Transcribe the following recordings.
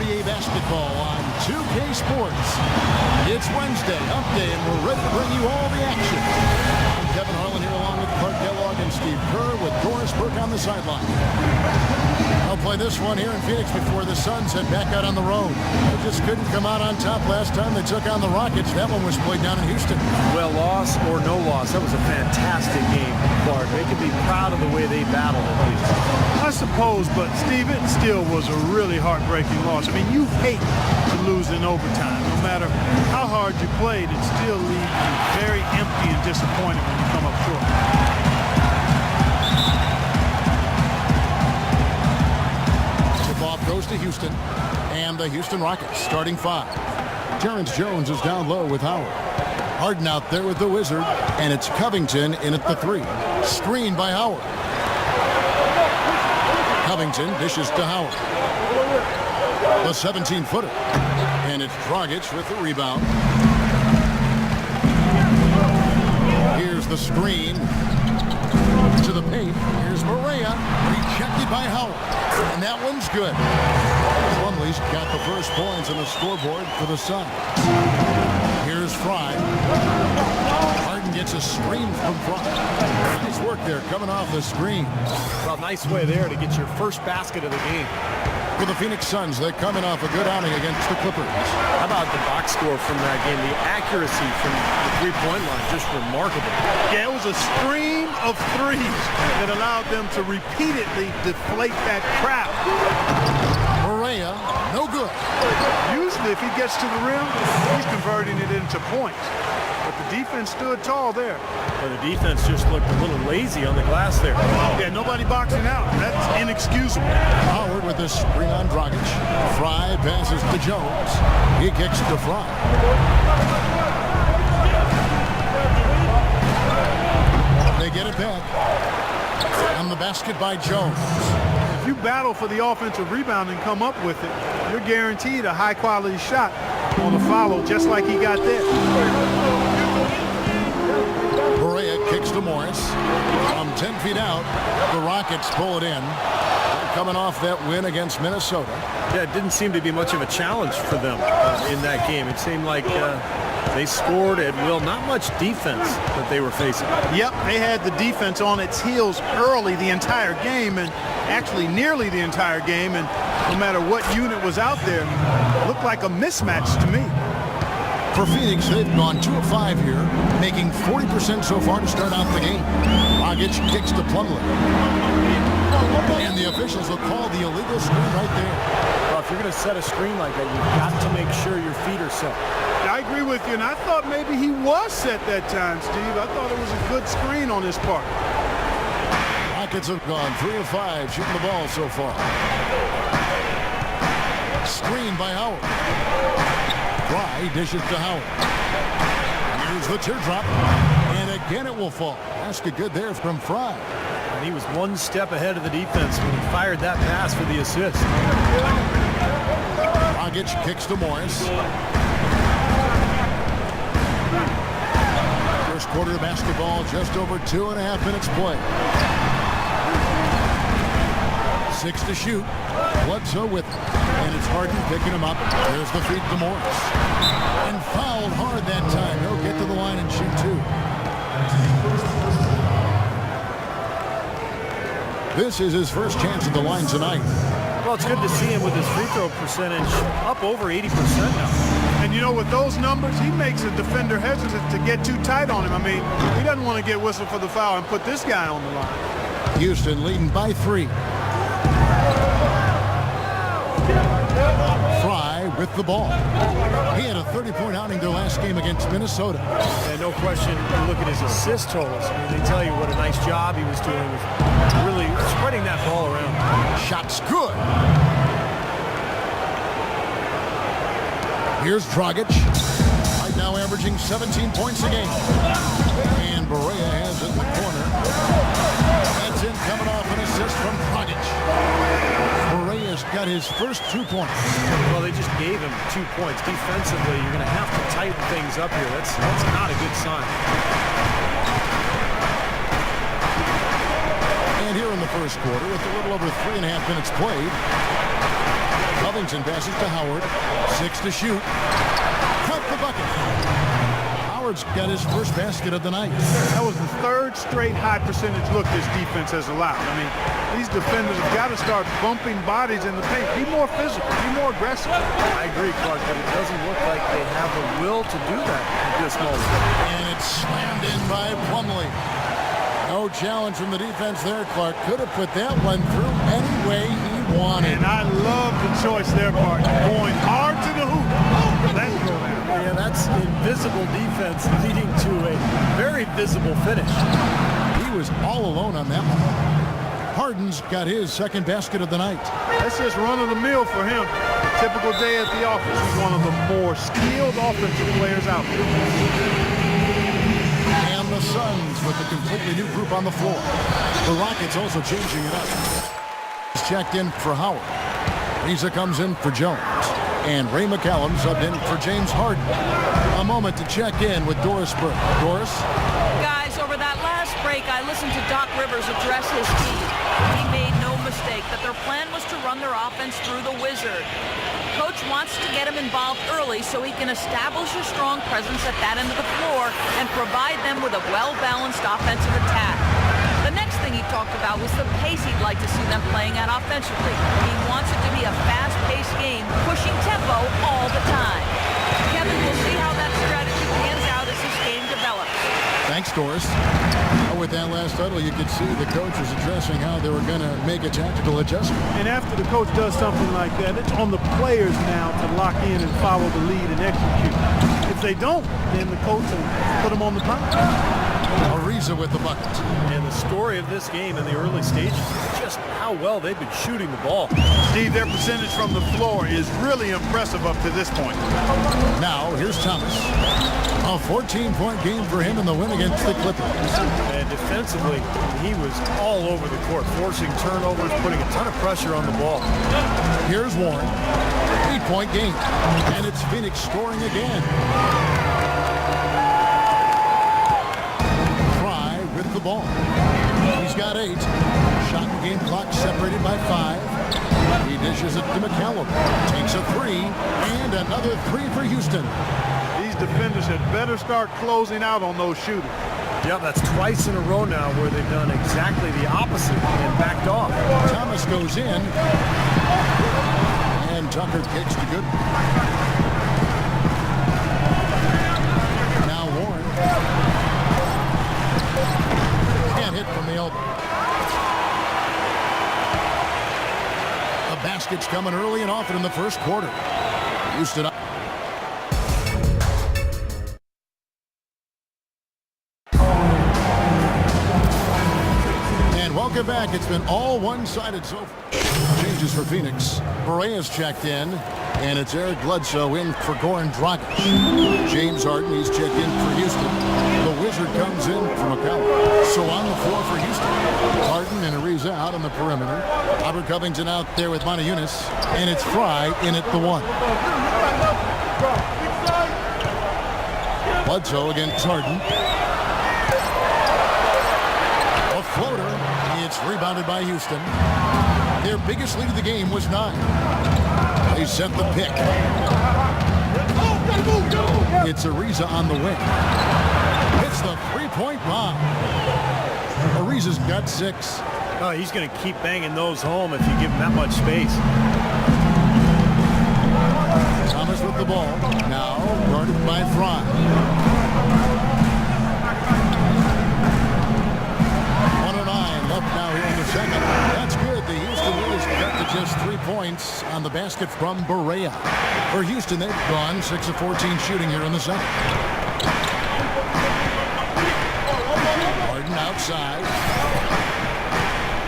NBA basketball on 2K Sports. It's Wednesday, Hump Day, and we're ready to bring you all the action. I'm Kevin Harlan here along with Clark Kellogg and Steve Kerr with Doris Burke on the sideline. I'll play this one here in Phoenix before the Suns head back out on the road. They just couldn't come out on top last time they took on the Rockets. That one was played down in Houston. Well, loss or no loss, that was a fantastic game, Clark. They can be proud of the way they battled at least. I suppose, but Steve, it still was a really heartbreaking loss. I mean, you hate to lose in overtime. No matter how hard you played, it still leaves you very empty and disappointed when you come up short. Tip-off goes to Houston, and the Houston Rockets starting five. Terrence Jones is down low with Howard. Harden out there with the Wizard, and it's Covington in at the three. Screen by Howard. Covington dishes to Howard. The 17-footer. And it's Dragic with the rebound. Here's the screen. To the paint. Here's Maria. Rejected by Howard. And that one's good. Plumlee's got the first points on the scoreboard for the Suns. Here's Fry. Harden gets a screen from Fry. Nice work there coming off the screen. Well, nice way there to get your first basket of the game. For the Phoenix Suns, they're coming off a good outing against the Clippers. How about the box score from that game? The accuracy from the three-point line, just remarkable. Yeah, it was a stream of threes that allowed them to repeatedly deflate that crowd. Maria, no good. Usually, if he gets to the rim, he's converting it into points. But the defense stood tall there. Well, the defense just looked a little lazy on the glass there. Yeah, nobody boxing out. That's inexcusable. Howard with the screen on Dragic. Fry passes to Jones. He kicks to Fry. They get it back. On the basket by Jones. If you battle for the offensive rebound and come up with it, you're guaranteed a high-quality shot on the follow, just like he got there. Correa kicks to Morris. From 10 feet out, the Rockets pull it in. They're coming off that win against Minnesota. Yeah, it didn't seem to be much of a challenge for them in that game. It seemed like they scored at will. Not much defense that they were facing. Yep, they had the defense on its heels early the entire game, and actually nearly the entire game, and no matter what unit was out there, it looked like a mismatch to me. For Phoenix, they've gone 2 of 5 here, making 40% so far to start out the game. Dragic kicks to Plumlee. And the officials will call the illegal screen right there. Well, if you're going to set a screen like that, you've got to make sure your feet are set. I agree with you, and I thought maybe he was set that time, Steve. I thought it was a good screen on his part. Rockets have gone 3 of 5 shooting the ball so far. Screen by Howard. Fry dishes to Howard. Here's the teardrop. And again it will fall. Basket good there from Fry. And he was one step ahead of the defense when he fired that pass for the assist. Dragic kicks to Morris. First quarter of basketball, just over 2.5 minutes play. 6 to shoot. Bledsoe with it. And it's Harden picking him up. There's the feed to Morris. And fouled hard that time. He'll get to the line and shoot 2. This is his first chance at the line tonight. Well, it's good to see him with his free throw percentage up over 80% now. And you know, with those numbers, he makes a defender hesitant to get too tight on him. I mean, he doesn't want to get whistled for the foul and put this guy on the line. Houston leading by 3. Fry with the ball. He had a 30-point outing their last game against Minnesota. And no question, you look at his assist totals. I mean, they tell you what a nice job he was doing with really spreading that ball around. Shot's good. Here's Dragic. Right now averaging 17 points a game. And Berea has it in the corner. That's in coming off an assist from Dragic. Berea's got his first 2 points. Well, they just gave him 2 points. Defensively, you're going to have to tighten things up here. That's not a good sign. And here in the first quarter, with a little over 3.5 minutes played, Covington passes to Howard. 6 to shoot. Cut the bucket. Howard's got his first basket of the night. That was the third straight high percentage look this defense has allowed. I mean, these defenders have got to start bumping bodies in the paint. Be more physical. Be more aggressive. I agree, Clark, but it doesn't look like they have the will to do that at this moment. And it's slammed in by Plumlee. No challenge from the defense there. Clark could have put that one through any way he wanted. And I love the choice there, partner. Going hard to the hoop. Let's go there. Yeah, that's invisible defense leading to a very visible finish. He was all alone on that one. Harden's got his second basket of the night. That's just run-of-the-mill for him. Typical day at the office. He's one of the more skilled offensive players out there. And the Suns with a completely new group on the floor. The Rockets also changing it up. He's checked in for Howard. Riza comes in for Jones. And Ray McCallum subbed in for James Harden. A moment to check in with Doris Burke. Doris? Guys, over that last break, I listened to Doc Rivers address his team. He made no mistake that their plan was to run their offense through the wizard. Coach wants to get him involved early so he can establish a strong presence at that end of the floor and provide them with a well-balanced offensive attack. The next thing he talked about was the pace he'd like to see them playing at offensively. He wants it to be a fast-paced game, pushing tempo all the time. Kevin, we'll see how that strategy pans out as this game develops. Thanks, Doris. With that last huddle, you could see the coach was addressing how they were going to make a tactical adjustment. And after the coach does something like that, it's on the players now to lock in and follow the lead and execute. If they don't, then the coach will put them on the top. Ariza with the bucket. And the story of this game in the early stages is just how well they've been shooting the ball. Steve, their percentage from the floor is really impressive up to this point. Now, here's Thomas. A 14-point game for him in the win against the Clippers. And defensively, he was all over the court, forcing turnovers, putting a ton of pressure on the ball. Here's Warren. 8-point game. And it's Phoenix scoring again. Fry with the ball. He's got 8. Shot and game clock separated by 5. He dishes it to McCallum. Takes a 3. And another 3 for Houston. Defenders had better start closing out on those shooters. Yep, that's twice in a row now where they've done exactly the opposite and backed off. Thomas goes in. And Tucker kicks to good. Now Warren. Can't hit from the elbow. The basket's coming early and often in the first quarter. Houston up. Welcome back. It's been all one-sided so far. Changes for Phoenix. Borea's checked in, and it's Eric Bledsoe in for Goran Dragic. James Harden, he's checked in for Houston. The Wizard comes in for McCallum. So on the floor for Houston. Harden and Ariza out on the perimeter. Robert Covington out there with Monta Eunice, and it's Fry in at the 1. Bledsoe against Harden. A floater. It's rebounded by Houston. Their biggest lead of the game was 9. They set the pick. It's Ariza on the wing. Hits the three-point bomb. Ariza's got 6. Oh, he's going to keep banging those home if you give him that much space. Thomas with the ball. Now guarded by Fry. 109 left now here in the second. That's good. The Houston Royals cut to just 3 points on the basket from Borea. For Houston, they've gone 6 of 14 shooting here in the second. Harden outside.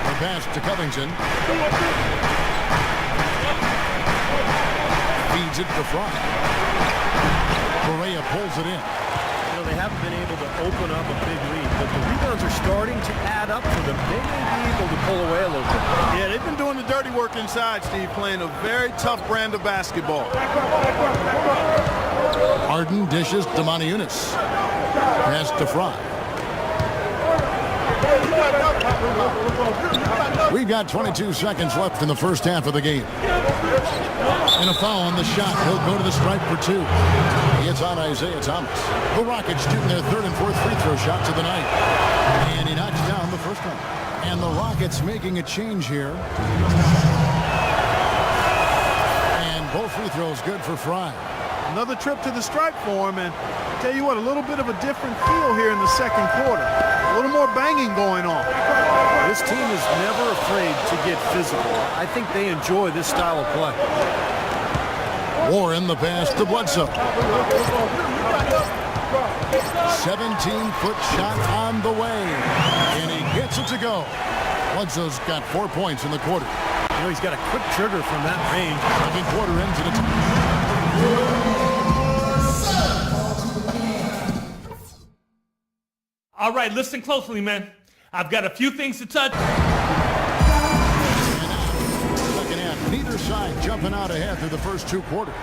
The pass to Covington. Feeds it to Fry. Borea pulls it in. You know, they haven't been able to open up a big lead, but the rebounds are starting to add up for them. They may be able to pull away a little bit. Yeah, they've been doing the dirty work inside, Steve, playing a very tough brand of basketball. Harden dishes to Monta Eunice. Pass to Fry. We've got 22 seconds left in the first half of the game. And a foul on the shot. He'll go to the stripe for two. It's on Isaiah Thomas. The Rockets shooting their third and fourth free throw shots of the night. And he knocks down the first one. And the Rockets making a change here. And both free throws good for Fry. Another trip to the stripe for him, and I tell you what, a little bit of a different feel here in the second quarter. A little more banging going on. This team is never afraid to get physical. I think they enjoy this style of play. Warren the pass to Bledsoe. 17-foot shot on the way. And he gets it to go. Bledsoe's got 4 points in the quarter. You know, he's got a quick trigger from that range. Second quarter ends at All right, listen closely, man. I've got a few things to touch. second half. Neither side jumping out ahead through the first two quarters.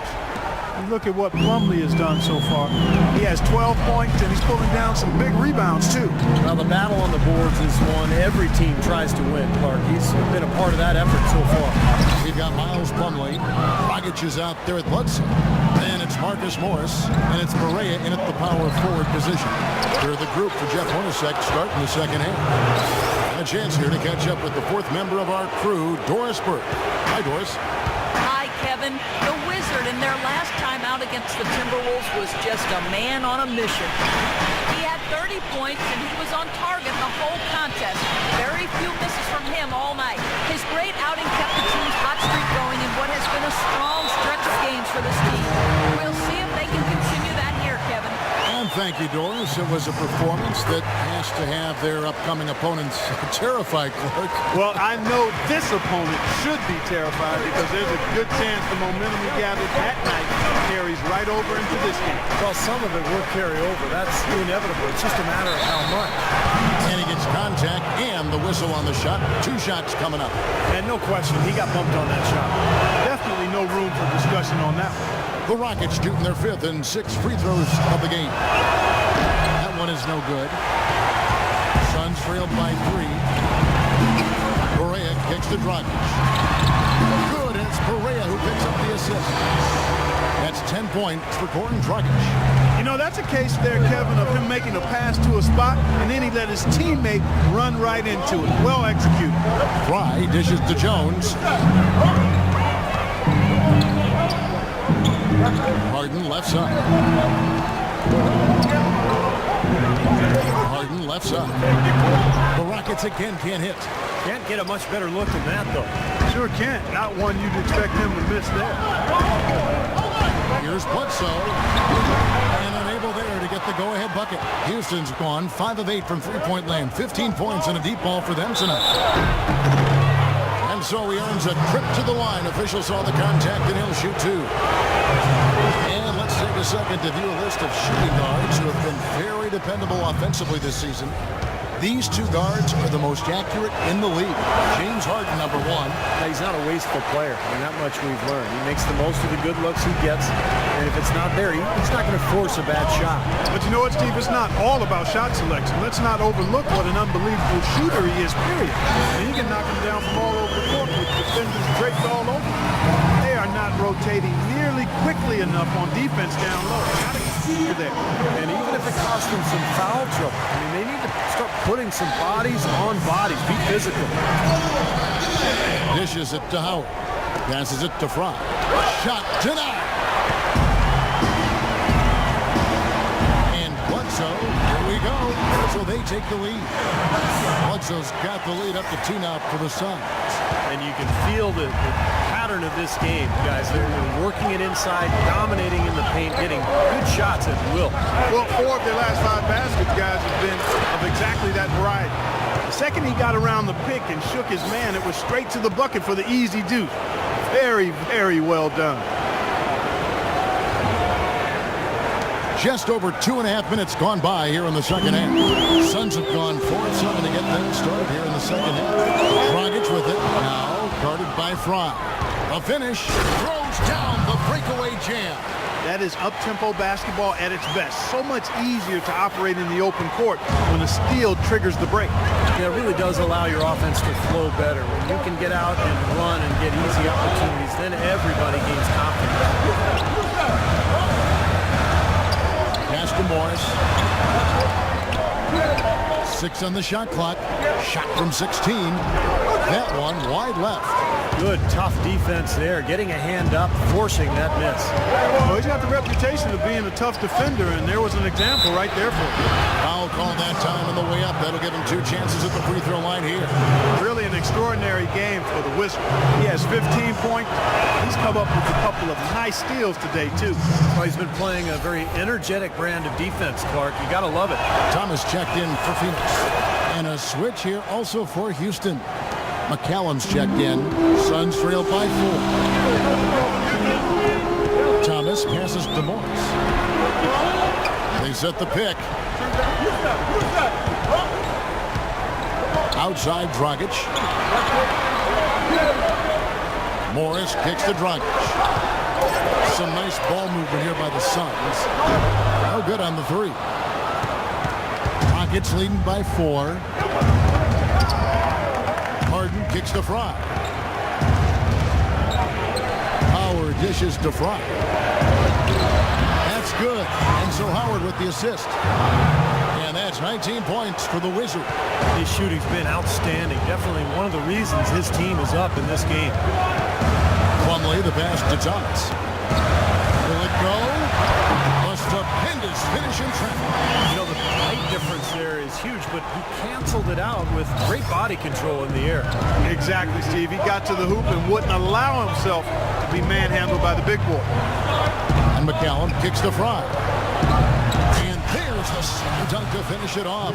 You look at what Plumlee has done so far. He has 12 points, and he's pulling down some big rebounds, too. Well, the battle on the boards is one every team tries to win, Clark. He's been a part of that effort so far. We've got Miles Plumlee. Dragic is out there at Bledsoe. Then it's Marcus Morris, and it's Berea in at the power forward position. They're the group for Jeff Hornacek starting the second half. And a chance here to catch up with the fourth member of our crew, Doris Burke. Hi, Doris. Hi, Kevin. The Wizard in their last time out against the Timberwolves was just a man on a mission. He had 30 points, and he was on target the whole contest. Very few misses from him all night. His great outing kept the team's hot streak going in what has been a strong stretch of games for this team. We'll see if they can continue that here, Kevin. And thank you, Doris. It was a performance that has to have their upcoming opponents terrified, Clark. Well, I know this opponent should be terrified because there's a good chance the momentum we gathered that night carries right over into this game. Well, some of it will carry over. That's inevitable. It's just a matter of how much. And he gets contact and the whistle on the shot. Two shots coming up. And no question, he got bumped on that shot. Definitely no room for discussion on that one. The Rockets shooting their fifth and sixth free throws of the game. That one is no good. Suns trailed by 3. Berea kicks to Dragic. Good, and it's Berea who picks up the assist. That's 10 points for Goran Dragic. You know, that's a case there, Kevin, of him making a pass to a spot, and then he let his teammate run right into it. Well executed. Fry dishes to Jones. Harden left side. Harden left side. The Rockets again can't hit. Can't get a much better look than that, though. Sure can't. Not one you'd expect him to miss there. Here's Bledsoe. And unable there to get the go-ahead bucket. Houston's gone 5 of 8 from three-point land. 15 points and a deep ball for them tonight. And so he earns a trip to the line. Officials saw the contact and he'll shoot 2. And let's take a second to view a list of shooting guards who have been very dependable offensively this season. These two guards are the most accurate in the league. James Harden, number 1. Now, he's not a wasteful player. I mean, that much we've learned. He makes the most of the good looks he gets, and if it's not there, he's not going to force a bad shot. But you know what, Steve? It's not all about shot selection. Let's not overlook what an unbelievable shooter he is, period. And he can knock him down from all over the court with defenders draped all over him. They are not rotating nearly quickly enough on defense down low. Got to keep there. And even if it costs them some foul trouble, I mean, they need to start putting some bodies on bodies. Be physical. Dishes it to Howard. Passes it to Fry. Shot denied. And Bledsoe, here we go. So they take the lead. Bledsoe's got the lead up to 2 now for the Suns. And you can feel the pattern of this game, guys. They're working it inside, dominating in the paint, getting good shots at will. Well, 4 of their last 5 baskets, guys, have been of exactly that variety. The second he got around the pick and shook his man, it was straight to the bucket for the easy deuce. Very, very well done. Just over 2.5 minutes gone by here in the second half. Suns have gone 4-7 to get things started here in the second half. Dragic with it. Now guarded by Fry. A finish, throws down the breakaway jam. That is up-tempo basketball at its best. So much easier to operate in the open court when a steal triggers the break. Yeah, it really does allow your offense to flow better. When you can get out and run and get easy opportunities, then everybody gains confidence. Pass to Morris. 6 on the shot clock. Shot from 16. That one wide left. Good, tough defense there. Getting a hand up, forcing that miss. Well, he's got the reputation of being a tough defender, and there was an example right there for him. Foul call that time on the way up. That'll give him 2 chances at the free throw line here. Really an extraordinary game for the Wizards. He has 15 points. He's come up with a couple of nice steals today, too. Well, he's been playing a very energetic brand of defense, Clark. You got to love it. Thomas checked in for Phoenix. And a switch here also for Houston. McCallum's checked in. Suns trail by 4. Thomas passes to Morris. They set the pick. Outside Dragic. Morris kicks to Dragic. Some nice ball movement here by the Suns. No good on the 3. Rockets leading by 4. Harden kicks to Fry. Howard dishes to Fry. That's good. And so Howard with the assist. And that's 19 points for the Wizards. His shooting's been outstanding. Definitely one of the reasons his team is up in this game. Plumlee, the pass to Thomas. Will it go? A stupendous finish in traffic. You know, the height difference there is huge, but he canceled it out with great body control in the air. Exactly, Steve. He got to the hoop and wouldn't allow himself to be manhandled by the big boy. And McCallum kicks the Fry. And there's the slam dunk to finish it off.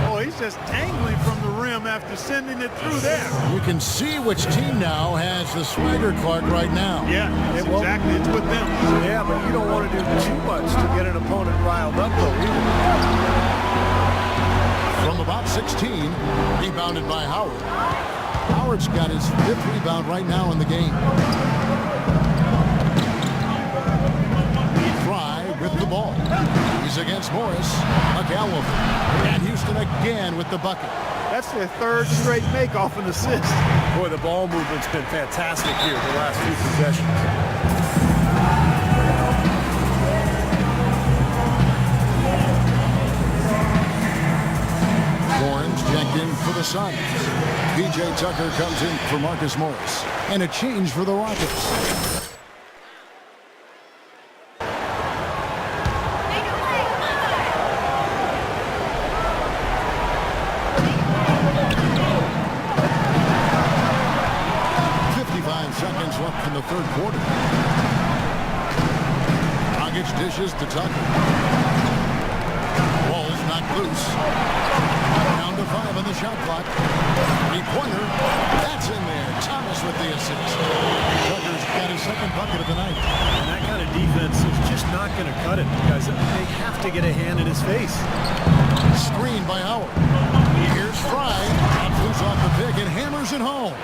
Oh, he's just tangling from the rim after sending it through there. You can see which team now has the swagger, Clark, right now. Yeah, exactly. It's with them. Yeah, but you don't want to do too much to get an opponent riled up, though, either. From about 16, rebounded by Howard. Howard's got his 5th rebound right now in the game. Fry with the ball. He's against Morris. McCallum. And Houston again with the bucket. That's their 3rd straight make off an assist. Boy, the ball movement's been fantastic here the last few possessions. Checked in for the Suns. P.J. Tucker comes in for Marcus Morris. And a change for the Rockets. Seconds left in the 3rd quarter. Dragic dishes to Tucker. Ball's knocked loose. Down to 5 on the shot clock. 3-pointer. That's in there. Thomas with the assist. Tucker's got his 2nd bucket of the night. And that kind of defense is just not going to cut it, guys. They have to get a hand in his face. Screen by Howard. Here's Fry. Drops loose off the pick and hammers it home.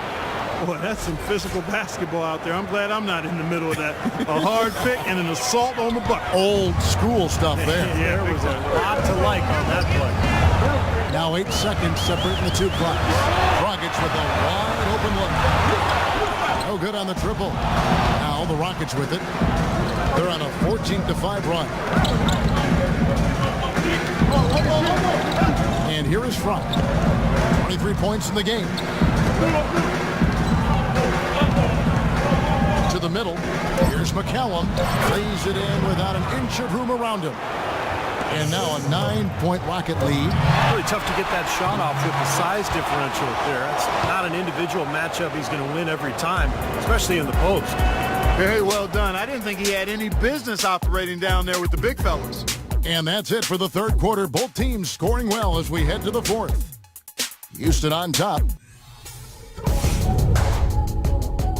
Boy, that's some physical basketball out there. I'm glad I'm not in the middle of that. A hard pick and an assault on the bucket. Old school stuff there. Yeah, there was a lot to like on that play. Now 8 seconds separating the 2 clocks. Dragic with a wide open look. No good on the triple. Now the Rockets with it. They're on a 14-5 run. And here is Fry. 23 points in the game. To the middle. Here's McCallum. Lays it in without an inch of room around him. And now a 9-point Rocket lead. Really tough to get that shot off with the size differential there. That's not an individual matchup he's going to win every time, especially in the post. Very well done. I didn't think he had any business operating down there with the big fellas. And that's it for the 3rd quarter. Both teams scoring well as we head to the 4th. Houston on top.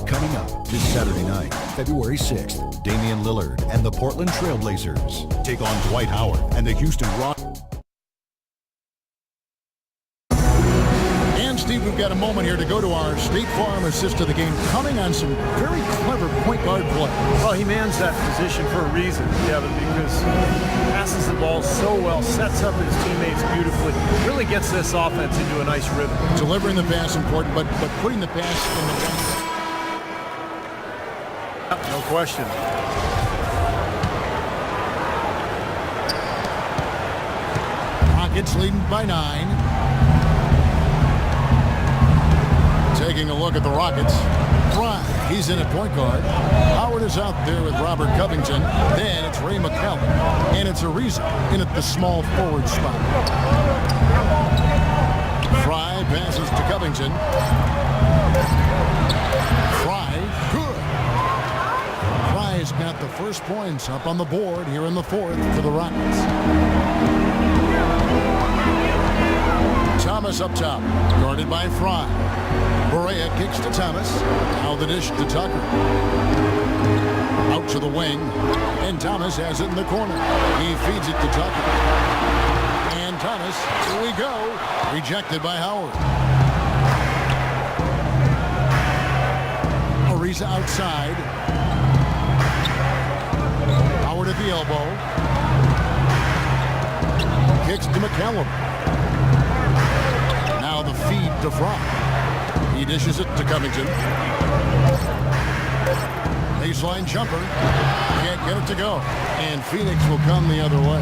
Coming up this Saturday night, February 6th, Damian Lillard and the Portland Trail Blazers take on Dwight Howard and the Houston Rockets. And Steve, we've got got a moment here to go to our State Farm assist of the game, coming on some very clever point guard play. Well, he mans that position for a reason, Kevin, because he passes the ball so well, sets up his teammates beautifully, really gets this offense into a nice rhythm. Delivering the pass important, but putting the pass in the right. No question. Rockets leading by 9. Taking a look at the Rockets. Fry, he's in at point guard. Howard is out there with Robert Covington. Then it's Ray McCallum. And it's Ariza in at the small forward spot. Fry passes to Covington. Fry, good. Fry's got the first points up on the board here in the fourth for the Rockets. Thomas up top, guarded by Fry. Berea kicks to Thomas. Now the dish to Tucker. Out to the wing. And Thomas has it in the corner. He feeds it to Tucker. And Thomas, here we go. Rejected by Howard. Ariza outside. Howard at the elbow. Kicks to McCallum. Now the feed to Fry. He dishes it to Covington. Baseline jumper. Can't get it to go. And Phoenix will come the other way.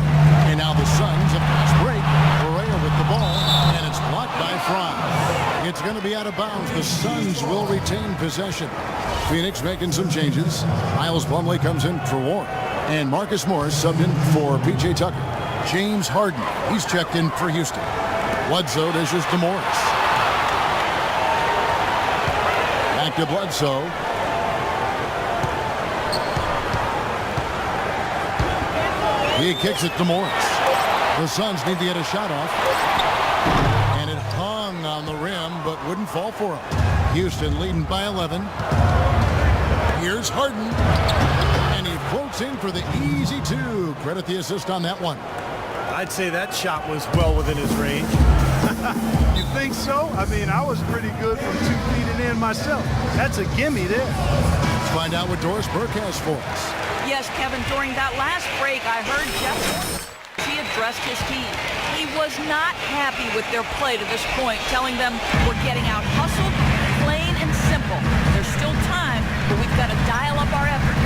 And now the Suns, a fast break. Berea with the ball. And it's blocked by Fry. It's going to be out of bounds. The Suns will retain possession. Phoenix making some changes. Miles Plumlee comes in for Warren. And Marcus Morris subbed in for P.J. Tucker. James Harden, he's checked in for Houston. Bledsoe dishes to Morris. Back to Bledsoe. He kicks it to Morris. The Suns need to get a shot off. And it hung on the rim, but wouldn't fall for him. Houston leading by 11. Here's Harden. And he floats in for the easy two. Credit the assist on that one. I'd say that shot was well within his range. You think so? I mean, I was pretty good from 2 feet and in myself. That's a gimme there. Let's find out what Doris Burke has for us. Yes, Kevin, during that last break, I heard Jeff. He addressed his team. He was not happy with their play to this point, telling them we're getting out hustled, plain and simple. There's still time, but we've got to dial up our effort.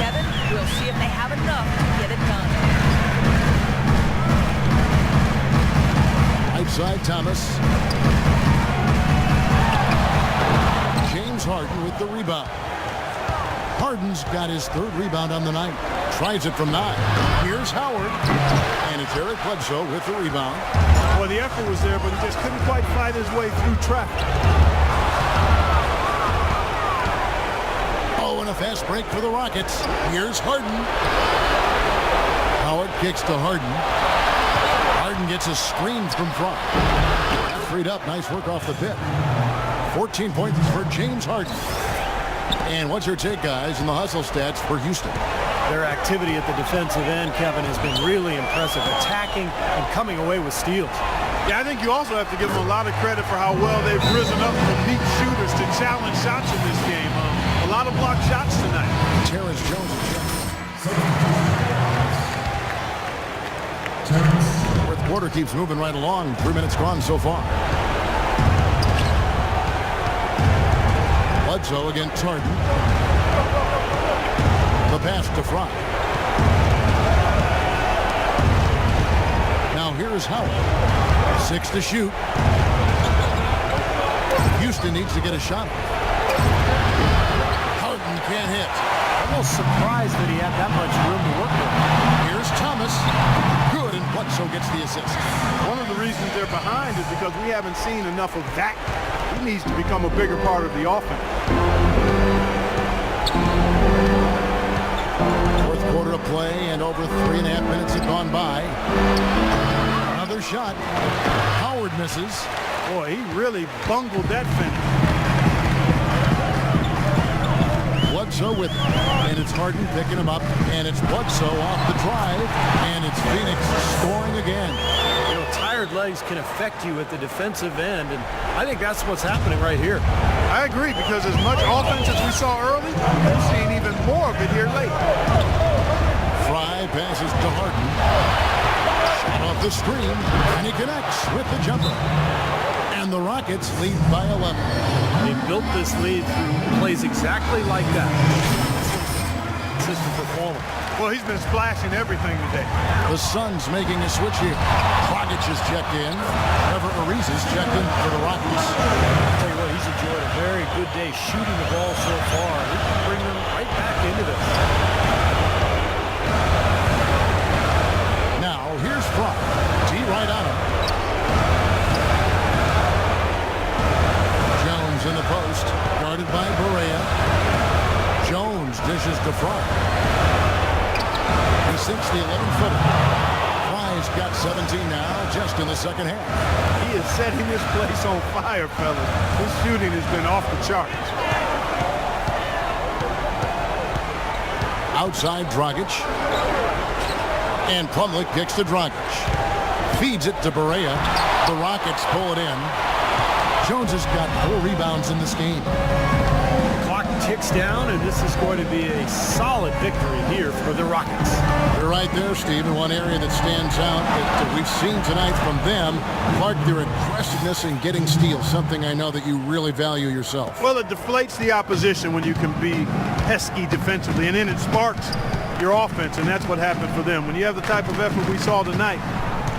Kevin, we'll see if they have enough to get it done. Outside Thomas. James Harden with the rebound. Harden's got his 3rd rebound on the night. Tries it from 9. Here's Howard. And it's Eric Bledsoe with the rebound. Well, the effort was there, but he just couldn't quite fight his way through traffic. Oh, and a fast break for the Rockets. Here's Harden. Howard kicks to Harden. Harden gets a screen from front. Freed up. Nice work off the pit. 14 points for James Harden. And what's your take, guys, in the hustle stats for Houston? Their activity at the defensive end, Kevin, has been really impressive. Attacking and coming away with steals. Yeah, I think you also have to give them a lot of credit for how well they've risen up to meet shooters to challenge shots in this game. A lot of blocked shots tonight. Terrence Jones. Fourth quarter keeps moving right along. 3 minutes gone so far. Bledsoe against Harden. The pass to Fry. Now here's Howard. 6 to shoot. Houston needs to get a shot. Harden can't hit. Almost surprised that he had that much room to work with. Here's Thomas. Good, and Bledsoe gets the assist. One of the reasons they're behind is because we haven't seen enough of that. He needs to become a bigger part of the offense. Fourth quarter of play, and over 3.5 minutes have gone by. Another shot. Howard misses. Boy, he really bungled that finish. Bledsoe with him. And it's Harden picking him up. And it's Bledsoe off the drive. And it's Phoenix scoring again. You know, tired legs can affect you at the defensive end, and I think that's what's happening right here. I agree, because as much offense as we saw early, we're seeing even more of it here late. Fry passes to Harden. Shot off the screen, and he connects with the jumper. And the Rockets lead by 11. They built this lead through plays exactly like that. Consistent performer. Well, he's been splashing everything today. The Suns making a switch here. Dragic is checked in. Trevor Ariza's checked in for the Rockets. I'll tell you what, he's enjoyed a very good day shooting the ball so far. He can bring them right back into this. Now, here's Fry. T right on him. Jones in the post, guarded by Barea. Jones dishes to Fry. He sinks the 11-footer. Fry's got 17 now, just in the second half. He is setting this place on fire, fellas. His shooting has been off the charts. Outside Dragic. And Plumlee kicks to Dragic. Feeds it to Barea. The Rockets pull it in. Jones has got 4 rebounds in this game. Clock ticks down, and this is going to be a solid victory here for the Rockets. You're right there, Steve. And one area that stands out that we've seen tonight from them, Clark, their aggressiveness in getting steals, something I know that you really value yourself. Well, it deflates the opposition when you can be pesky defensively, and then it sparks your offense, and that's what happened for them. When you have the type of effort we saw tonight,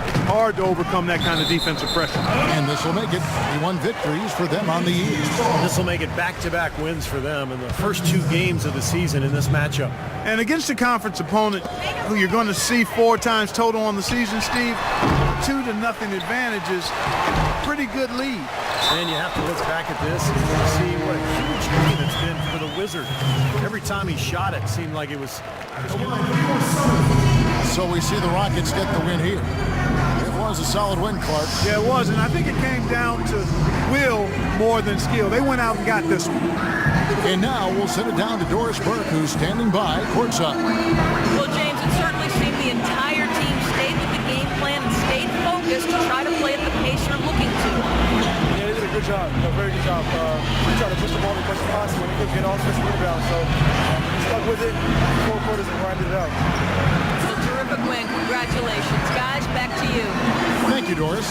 it's hard to overcome that kind of defensive pressure. And this will make it 31 victories for them on the year. This will make it back-to-back wins for them in the first 2 games of the season in this matchup. And against a conference opponent who you're going to see 4 times total on the season, Steve, 2-0 advantages, pretty good lead. And you have to look back at this and see what a huge game it's been for the Wizard. Every time he shot it seemed like it was... So we see the Rockets get the win here. It was a solid win, Clark. Yeah, it was, and I think it came down to will more than skill. They went out and got this one. And now we'll send it down to Doris Burke, who's standing by courtside. Well, James, it certainly seemed the entire team stayed with the game plan and stayed focused to try to play at the pace you're looking to. Yeah, they did a good job, a very good job. We tried to push the ball as much as possible and we couldn't get offensive rebounds. So we stuck with it, 4 quarters and grinded it out. It's a terrific win. Congratulations. Guys, back to you. Thank you, Doris.